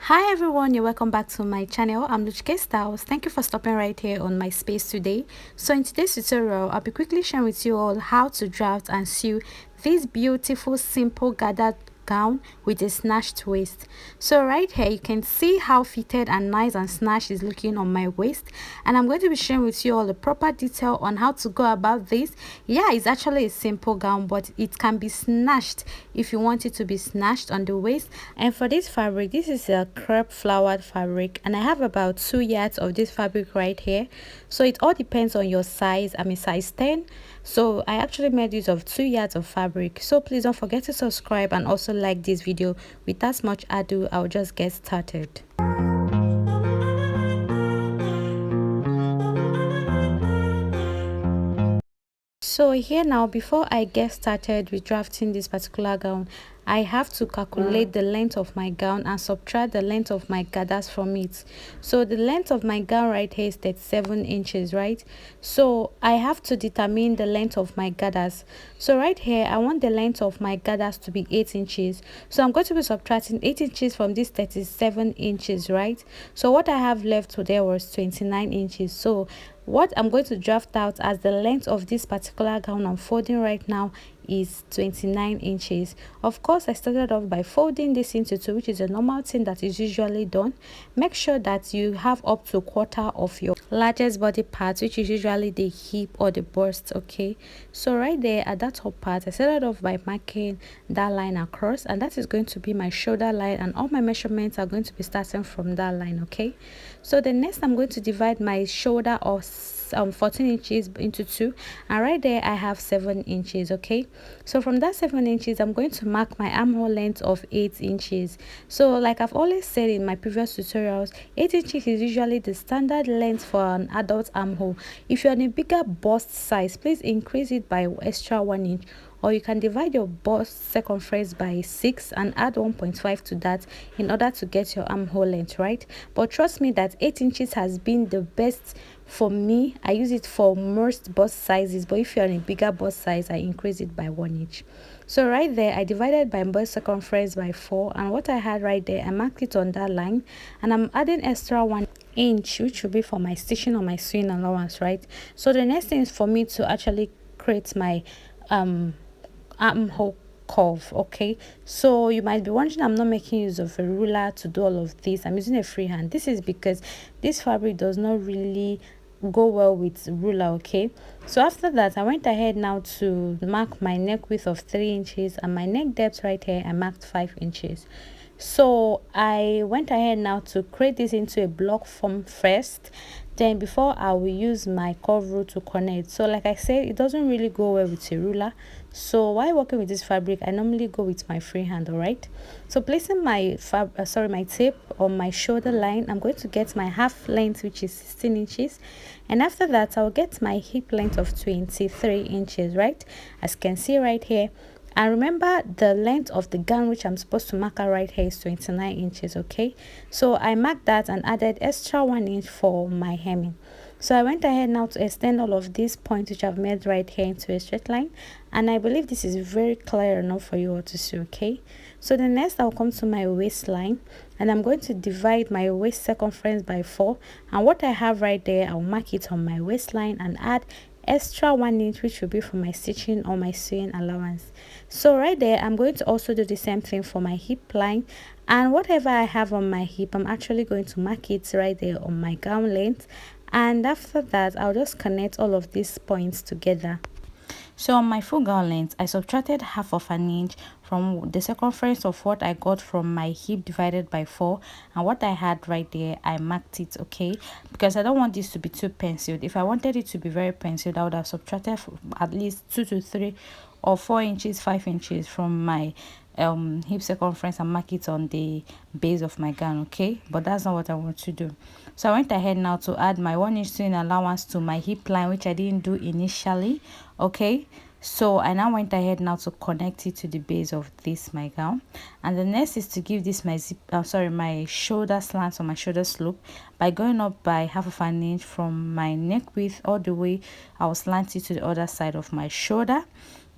Hi everyone, you're welcome back to my channel. I'm Luchke Styles. Thank you for stopping right here on my space today. So in today's tutorial, I'll be quickly sharing with you all how to draft and sew this beautiful simple gathered gown with a snatched waist. So right here you can see how fitted and nice and snatched is looking on my waist, and I'm going to be sharing with you all the proper detail on how to go about this. Yeah, it's actually a simple gown, but it can be snatched if you want it to be snatched on the waist. And for this fabric, this is a crepe flowered fabric, and I have about 2 yards of this fabric right here. So it all depends on your size. I'm a size 10, so I actually made use of 2 yards of fabric. So please don't forget to subscribe and also like this video. Without much ado, I'll just get started. So here now, before I get started with drafting this particular gown, I have to calculate the length of my gown and subtract the length of my gathers from it. So the length of my gown right here is 37 inches, right? So I have to determine the length of my gathers. So right here, I want the length of my gathers to be 8 inches. So I'm going to be subtracting 8 inches from this 37 inches, right? So what I have left there was 29 inches. So what I'm going to draft out as the length of this particular gown I'm folding right now is 29 inches. Of course, I started off by folding this into two, which is a normal thing that is usually done. Make sure that you have up to a quarter of your largest body part, which is usually the hip or the bust. Okay, so right there at that top part, I started off by marking that line across, and that is going to be my shoulder line, and all my measurements are going to be starting from that line. Okay, so the next I'm going to divide my shoulder of 14 inches into two, and right there I have 7 inches. Okay, so from that 7 inches I'm going to mark my armhole length of 8 inches. So like I've always said in my previous tutorials, 8 inches is usually the standard length for an adult armhole. If you're in a bigger bust size, please increase it by extra 1 inch, or you can divide your bust circumference by 6 and add 1.5 to that in order to get your armhole length, right? But trust me that 8 inches has been the best for me. I use it for most bust sizes, but if you're in a bigger bust size, I increase it by 1 inch. So right there I divided my bust circumference by 4, and what I had right there, I marked it on that line, and I'm adding extra 1 inch, which will be for my stitching or my sewing allowance, right? So the next thing is for me to actually create my armhole curve. Okay, so you might be wondering, I'm not making use of a ruler to do all of this. I'm using a freehand. This is because this fabric does not really go well with ruler. Okay, so after that I went ahead now to mark my neck width of 3 inches, and my neck depth right here I marked 5 inches. So I went ahead now to create this into a block form first, then before I will use my curve rule to connect. So like I said, it doesn't really go well with a ruler, so while working with this fabric I normally go with my freehand. All right, so placing my my tape on my shoulder line, I'm going to get my half length, which is 16 inches, and after that I'll get my hip length of 23 inches, right, as you can see right here. And remember, the length of the gown which I'm supposed to mark out right here is 29 inches. Okay, so I marked that and added extra 1 inch for my hemming. So I went ahead now to extend all of these points which I've made right here into a straight line, and I believe this is very clear enough for you all to see. Okay, so the next I'll come to my waistline, and I'm going to divide my waist circumference by 4, and what I have right there I'll mark it on my waistline and add extra 1 inch, which will be for my stitching or my sewing allowance. So right there I'm going to also do the same thing for my hip line, and whatever I have on my hip I'm actually going to mark it right there on my gown length, and after that I'll just connect all of these points together. So on my full gown length, I subtracted half of an inch from the circumference of what I got from my hip divided by 4, and what I had right there I marked it. Okay, because I don't want this to be too penciled. If I wanted it to be very penciled, I would have subtracted at least 2 to 3 or 4 inches, 5 inches from my hip circumference and mark it on the base of my gown. Okay, but that's not what I want to do. So I went ahead now to add my 1 inch sewing allowance to my hip line, which I didn't do initially. Okay, so I now went ahead now to connect it to the base of this my gown, and the next is to give this my my shoulder slant or my shoulder slope by going up by half of an inch from my neck width all the way. I will slant it to the other side of my shoulder.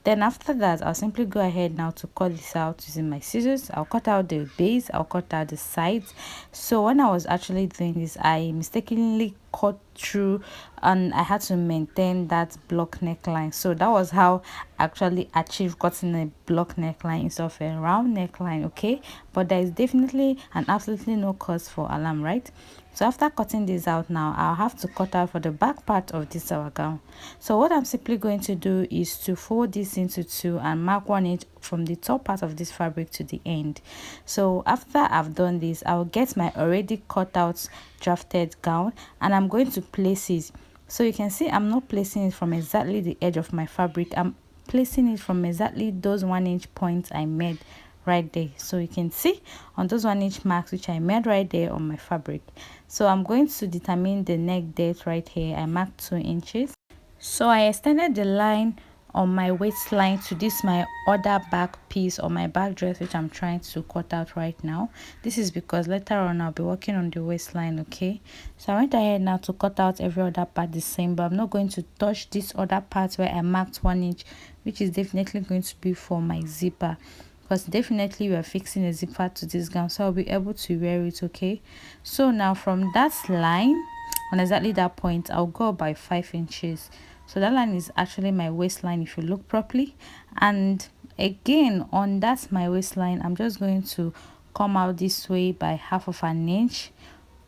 Then after that, I'll simply go ahead now to cut this out using my scissors. I'll cut out the base, I'll cut out the sides. So when I was actually doing this, I mistakenly cut through and I had to maintain that block neckline. So that was how I actually achieved cutting a block neckline instead of a round neckline, okay? But there is definitely and absolutely no cause for alarm, right? So after cutting this out now, I'll have to cut out for the back part of this our gown. So what I'm simply going to do is to fold this into two and mark 1 inch from the top part of this fabric to the end. So after I've done this, I'll get my already cut out drafted gown and I'm going to place it. So you can see I'm not placing it from exactly the edge of my fabric. I'm placing it from exactly those 1 inch points I made right there. So you can see on those 1 inch marks which I made right there on my fabric. So I'm going to determine the neck depth right here. I marked 2 inches. So I extended the line on my waistline to this my other back piece or my back dress which I'm trying to cut out right now. This is because later on I'll be working on the waistline, okay? So I went ahead now to cut out every other part the same, but I'm not going to touch this other part where I marked 1 inch, which is definitely going to be for my zipper, because definitely we are fixing a zipper to this gown, so I'll be able to wear it, okay? So now from that line on exactly that point, I'll go by 5 inches. So that line is actually my waistline if you look properly, and again on that's my waistline, I'm just going to come out this way by 1/2 inch.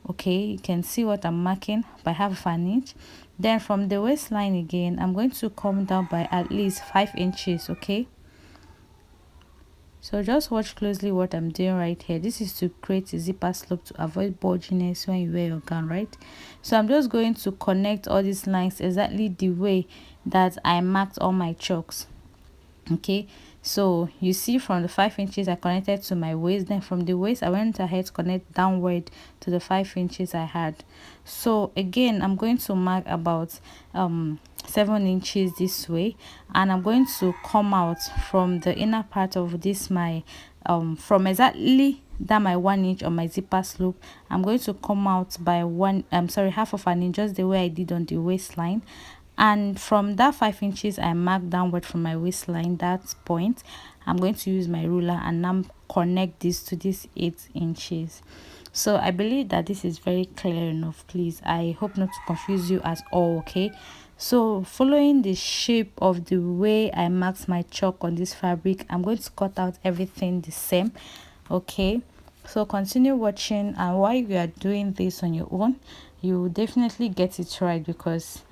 Okay, you can see what I'm marking by 1/2 inch. Then from the waistline again, I'm going to come down by at least 5 inches, okay? So just watch closely what I'm doing right here. This is to create a zipper slope to avoid bulginess when you wear your gown, right? So I'm just going to connect all these lines exactly the way that I marked all my chalks. Okay, so you see from the 5 inches I connected to my waist, then from the waist I went ahead to connect downward to the 5 inches I had. So again I'm going to mark about 7 inches this way, and I'm going to come out from the inner part of this my from exactly that my 1 inch on my zipper slope. I'm going to come out by 1/2 inch, just the way I did on the waistline, and from that 5 inches I marked downward from my waistline, that point I'm going to use my ruler and now connect this to this 8 inches. So I believe that this is very clear enough. Please, I hope not to confuse you at all, okay? So following the shape of the way I marked my chalk on this fabric, I'm going to cut out everything the same, okay? So continue watching, and while you are doing this on your own, you will definitely get it right because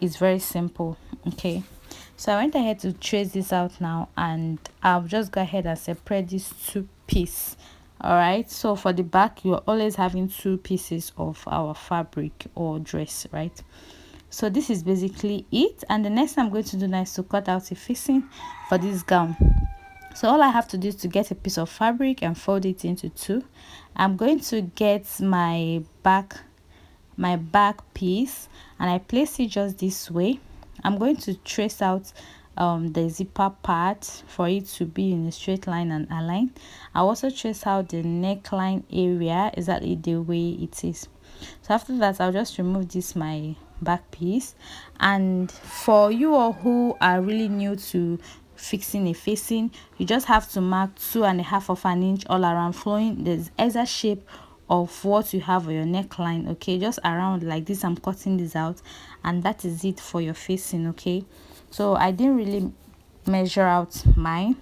it's very simple, okay? So I went ahead to trace this out now, and I'll just go ahead and separate these two pieces. All right, so for the back you're always having 2 pieces of our fabric or dress, right? So this is basically it, and the next thing I'm going to do now is to cut out a facing for this gown. So all I have to do is to get a piece of fabric and fold it into 2. I'm going to get my back piece and I place it just this way. I'm going to trace out the zipper part for it to be in a straight line and align. I'll also trace out the neckline area exactly the way it is. So after that I'll just remove this my back piece, and for you all who are really new to fixing a facing, you just have to mark 2.5 inch all around, flowing the exact shape of what you have on your neckline, okay? Just around like this. I'm cutting this out, and that is it for your facing, okay? So I didn't really measure out mine,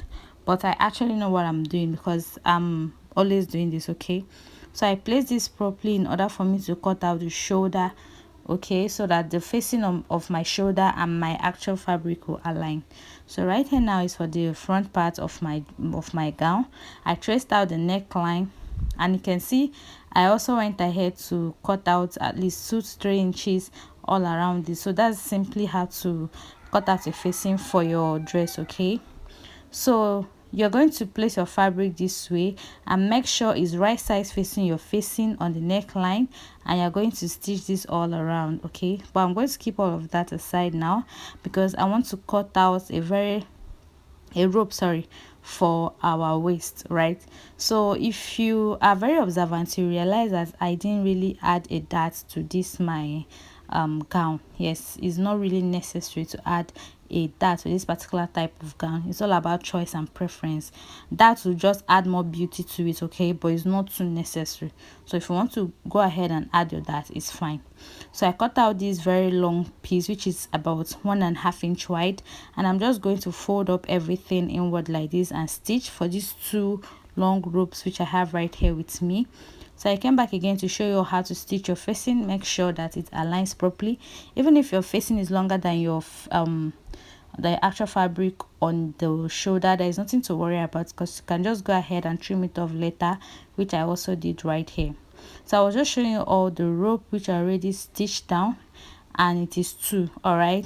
but I actually know what I'm doing because I'm always doing this, okay? So I place this properly in order for me to cut out the shoulder, okay, so that the facing of my shoulder and my actual fabric will align. So right here now is for the front part of my gown. I traced out the neckline, and you can see I also went ahead to cut out at least 2 to 3 inches all around this. So that's simply how to cut out a facing for your dress, okay? So you're going to place your fabric this way and make sure it's right size facing your facing on the neckline, and you're going to stitch this all around, okay? But I'm going to keep all of that aside now because I want to cut out a rope, sorry, for our waist, right? So if you are very observant, you realize that I didn't really add a dart to this my gown. Yes, it's not really necessary to add a dart for this particular type of gown. It's all about choice and preference. That will just add more beauty to it, okay, but it's not too necessary. So if you want to go ahead and add your dart, it's fine. So I cut out this very long piece, which is about 1.5 inch wide, and I'm just going to fold up everything inward like this and stitch for these 2 long ropes which I have right here with me. So I came back again to show you how to stitch your facing. Make sure that it aligns properly. Even if your facing is longer than your the actual fabric on the shoulder, there is nothing to worry about, because you can just go ahead and trim it off later, which I also did right here. So I was just showing you all the rope which I already stitched down, and it is 2. All right,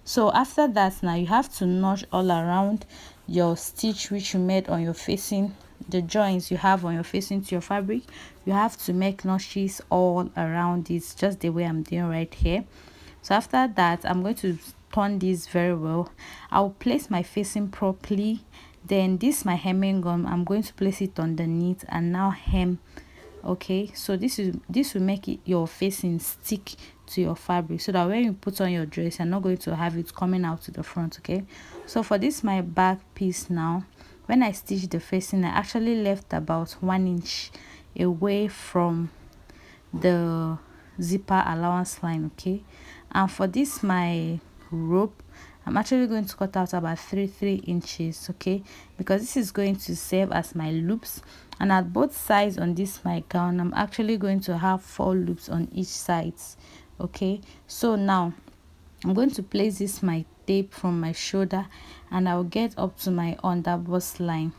so after that, now you have to notch all around your stitch which you made on your facing, the joints you have on your facing to your fabric. You have to make notches all around it, just the way I'm doing right here. So after that, I'm going to turn this very well. I'll place my facing properly. Then this my hemming gum, I'm going to place it underneath and now hem. Okay, so this will make it your facing stick to your fabric, so that when you put on your dress, you're not going to have it coming out to the front. Okay, so for this my back piece now, when I stitched the facing, I actually left about 1 inch away from the zipper allowance line. Okay, and for this my rope, I'm actually going to cut out about 3 inches, okay, because this is going to serve as my loops. And at both sides on this my gown, I'm actually going to have 4 loops on each side. Okay, so now I'm going to place this my tape from my shoulder, and I'll get up to my underbust line.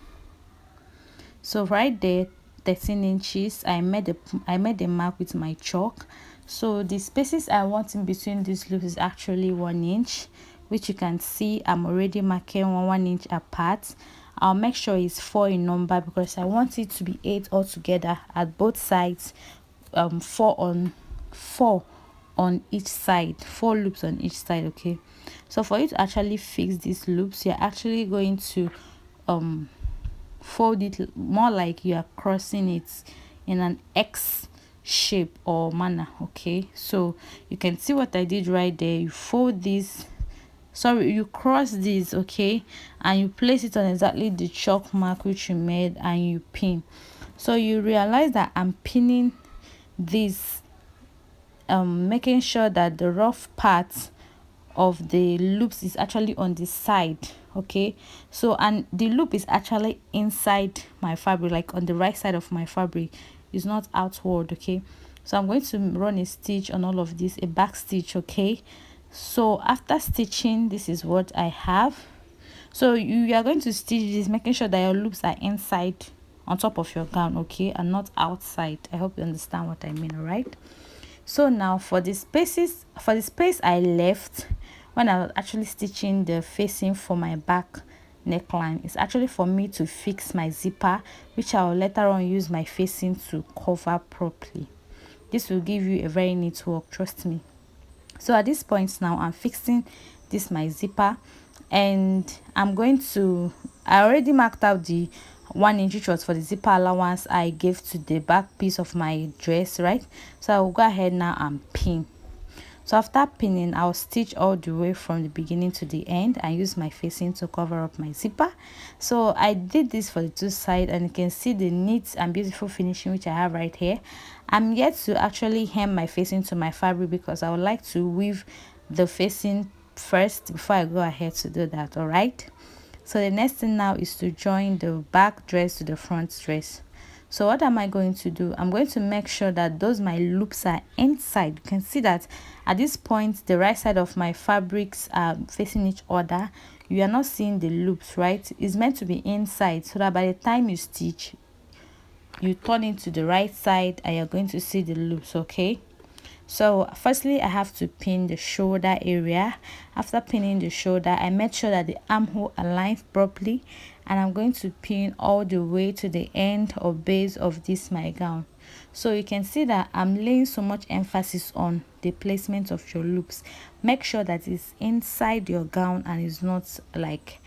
So right there, 13 inches, I made a mark with my chalk. So the spaces I want in between these loops is actually 1 inch, which you can see I'm already marking 1 inch apart. I'll make sure it's 4 in number, because I want it to be 8 altogether at both sides. 4 on each side, 4 loops on each side. Okay, so for you to actually fix these loops, you're actually going to fold it more like you are crossing it in an X shape or manner. Okay, so you can see what I did right there. You fold this, sorry, you cross this, okay, and you place it on exactly the chalk mark which you made, and you pin. So you realize that I'm pinning this, making sure that the rough part of the loops is actually on the side. Okay, so and the loop is actually inside my fabric, like on the right side of my fabric, is not outward. Okay, so I'm going to run a stitch on all of this, a back stitch. Okay, so after stitching, this is what I have. So you are going to stitch this, making sure that your loops are inside on top of your gown, okay, and not outside. I hope you understand what I mean. All right, so now for the spaces, for the space I left when I was actually stitching the facing for my back neckline, it's actually for me to fix my zipper, which I will later on use my facing to cover properly. This will give you a very neat work, trust me. So at this point now, I'm fixing this my zipper, and I'm going to, I already marked out the 1 inch, which was for the zipper allowance I gave to the back piece of my dress, right? So I will go ahead now and pin. So after pinning, I'll stitch all the way from the beginning to the end and use my facing to cover up my zipper. So I did this for the 2 sides, and you can see the neat and beautiful finishing which I have right here. I'm yet to actually hem my facing to my fabric, because I would like to weave the facing first before I go ahead to do that. All right, so the next thing now is to join the back dress to the front dress. So what am I going to do? I'm going to make sure that those my loops are inside. You can see that at this point the right side of my fabrics are facing each other. You are not seeing the loops, right? It's meant to be inside, so that by the time you stitch, you turn it to the right side and you're going to see the loops. Okay, so firstly I have to pin the shoulder area. After pinning the shoulder, I made sure that the armhole aligns properly, and I'm going to pin all the way to the end or base of this my gown. So you can see that I'm laying so much emphasis on the placement of your loops. Make sure that it's inside your gown and it's not like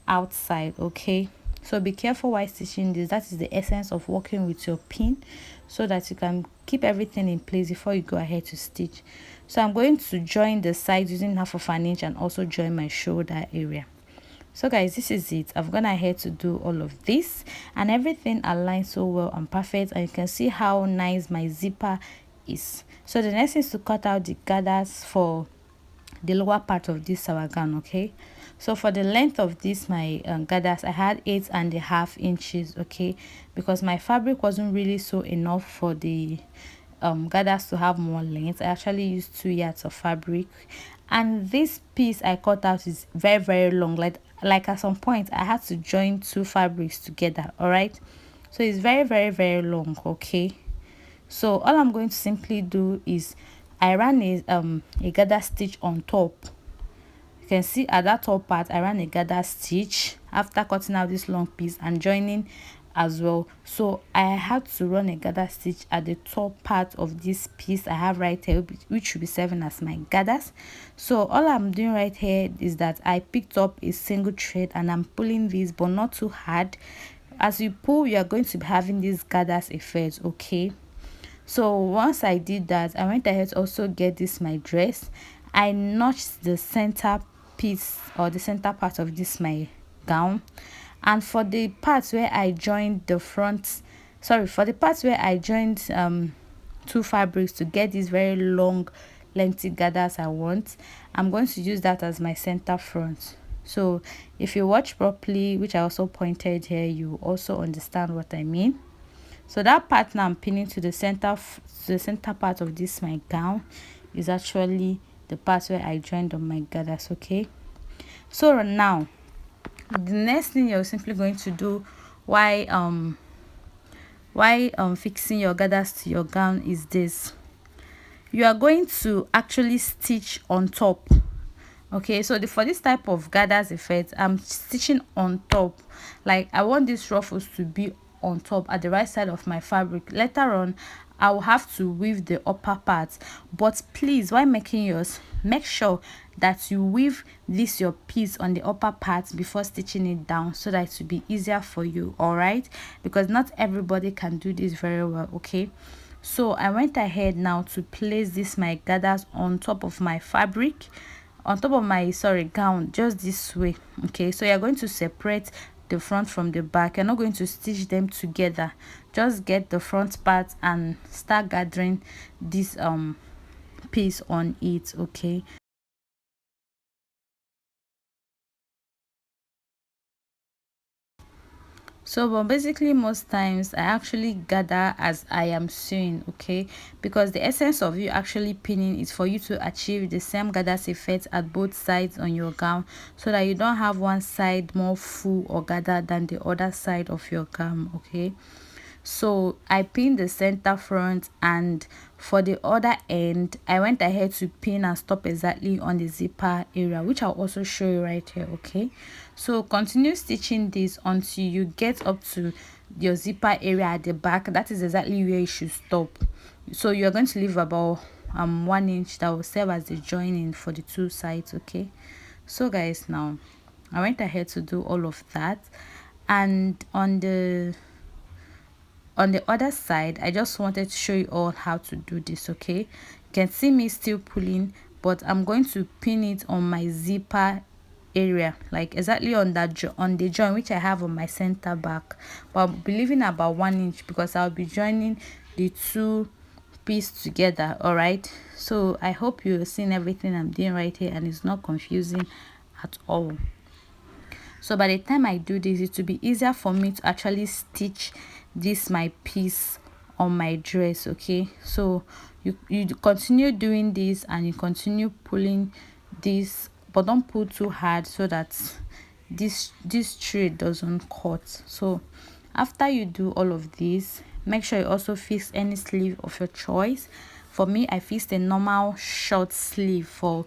outside. Okay, So be careful while stitching this. That is the essence of working with your pin, so that you can keep everything in place before you go ahead to stitch. So I'm going to join the sides using half of an inch and also join my shoulder area. So guys, this is it. I've gone ahead to do all of this and everything aligns so well and perfect, and you can see how nice my zipper is. So the next is to cut out the gathers for the lower part of this our gown. Okay, so for the length of this my gathers, I had 8.5 inches. Okay, because my fabric wasn't really so enough for the gathers to have more length. I actually used 2 yards of fabric, and this piece I cut out is very long. Like at some point I had to join two fabrics together. All right, so it's very long. Okay, so all I'm going to simply do is I ran a gather stitch on top. You can see at that top part I ran a gather stitch after cutting out this long piece and joining as well. So I had to run a gather stitch at the top part of this piece I have right here, which should be serving as my gathers. So all I'm doing right here is that I picked up a single thread and I'm pulling this, but not too hard. As you pull, you are going to be having these gathers effect. Okay, so once I did that, I went ahead to also get this my dress. I notched the center piece or the center part of this my gown, and for the parts where I joined the front, sorry, for the parts where I joined two fabrics to get these very long lengthy gathers I want, I'm going to use that as my center front. So if you watch properly, which I also pointed here, you also understand what I mean. So that part now I'm pinning to the center part of this my gown is actually the part where I joined on my gathers. Okay, so now the next thing you're simply going to do while fixing your gathers to your gown is this. You are going to actually stitch on top. Okay, so for this type of gathers effect, I'm stitching on top. Like I want these ruffles to be on top at the right side of my fabric. Later on I will have to weave the upper part, but please, while making yours, make sure that you weave this your piece on the upper part before stitching it down, so that it will be easier for you. All right, because not everybody can do this very well. Okay, so I went ahead now to place this my gathers on top of my fabric, on top of my gown, just this way. Okay, so you're going to separate the front from the back. You're not going to stitch them together. Just get the front part and start gathering this piece on it. Okay, so but basically most times I actually gather as I am sewing. Okay, because the essence of you actually pinning is for you to achieve the same gathers effect at both sides on your gown, so that you don't have one side more full or gathered than the other side of your gown. Okay, so I pinned the center front, and for the other end I went ahead to pin and stop exactly on the zipper area, which I'll also show you right here. Okay, so continue stitching this until you get up to your zipper area at the back. That is exactly where you should stop. So you're going to leave about 1 inch that will serve as the joining for the two sides. Okay, so guys, now I went ahead to do all of that, and on the other side I just wanted to show you all how to do this. Okay, you can see me still pulling, but I'm going to pin it on my zipper area, like exactly on that on the joint which I have on my center back, but I'll be leaving about 1 inch because I'll be joining the two pieces together. All right, so I hope you're seeing everything I'm doing right here and it's not confusing at all. So by the time I do this, it will be easier for me to actually stitch this my piece on my dress. Okay, so you continue doing this and you continue pulling this, but don't pull too hard so that this thread doesn't cut. So after you do all of this, make sure you also fix any sleeve of your choice. For me, I fixed a normal short sleeve for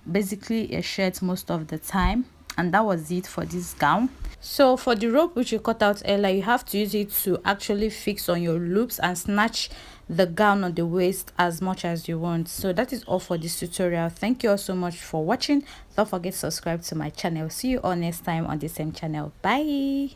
basically a shirt most of the time, and that was it for this gown. So for the rope which you cut out earlier, you have to use it to actually fix on your loops and snatch the gown on the waist as much as you want. So that is all for this tutorial. Thank you all so much for watching. Don't forget to subscribe to my channel. See you all next time on the same channel. Bye.